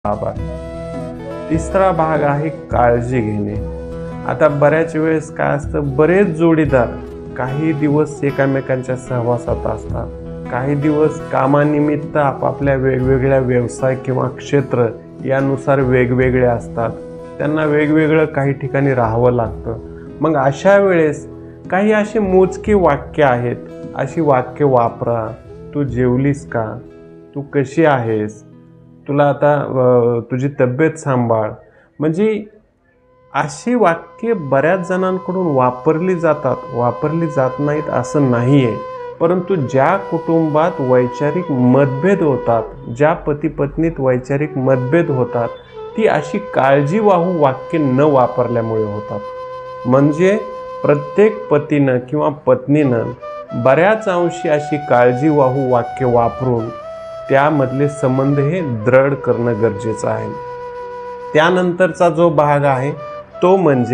आभार. तिसरा भाग आहे काळजी घेणे. आता बऱ्याच वेळेस काय असतं, बरेच जोडीदार काही दिवस एकमेकांच्या सहवासात असतात, काही दिवस कामानिमित्त आपापल्या वेगवेगळ्या व्यवसाय किंवा क्षेत्र यानुसार वेगवेगळे असतात. त्यांना वेगवेगळं काही ठिकाणी राहावं लागतं. मग अशा वेळेस काही अशी मोजकी वाक्य आहेत, अशी वाक्य वापरा. तू जेवलीस का? तू कशी आहेस? तुला आता तुझी तब्येत सांभाळ. म्हणजे अशी वाक्ये बऱ्याच जणांकडून वापरली जात नाहीत असं नाही आहे. परंतु ज्या कुटुंबात वैचारिक मतभेद होतात, ज्या पती पत्नीत वैचारिक मतभेद होतात, ती अशी काळजीवाहू वाक्य न वापरल्यामुळे होतात. म्हणजे प्रत्येक पतीनं किंवा पत्नीनं बऱ्याच अंशी अशी काळजीवाहू वाक्य वापरून त्यामधले संबंध हे दृढ करणं गरजेचं आहे. त्यानंतरचा जो भाग आहे तो म्हणजे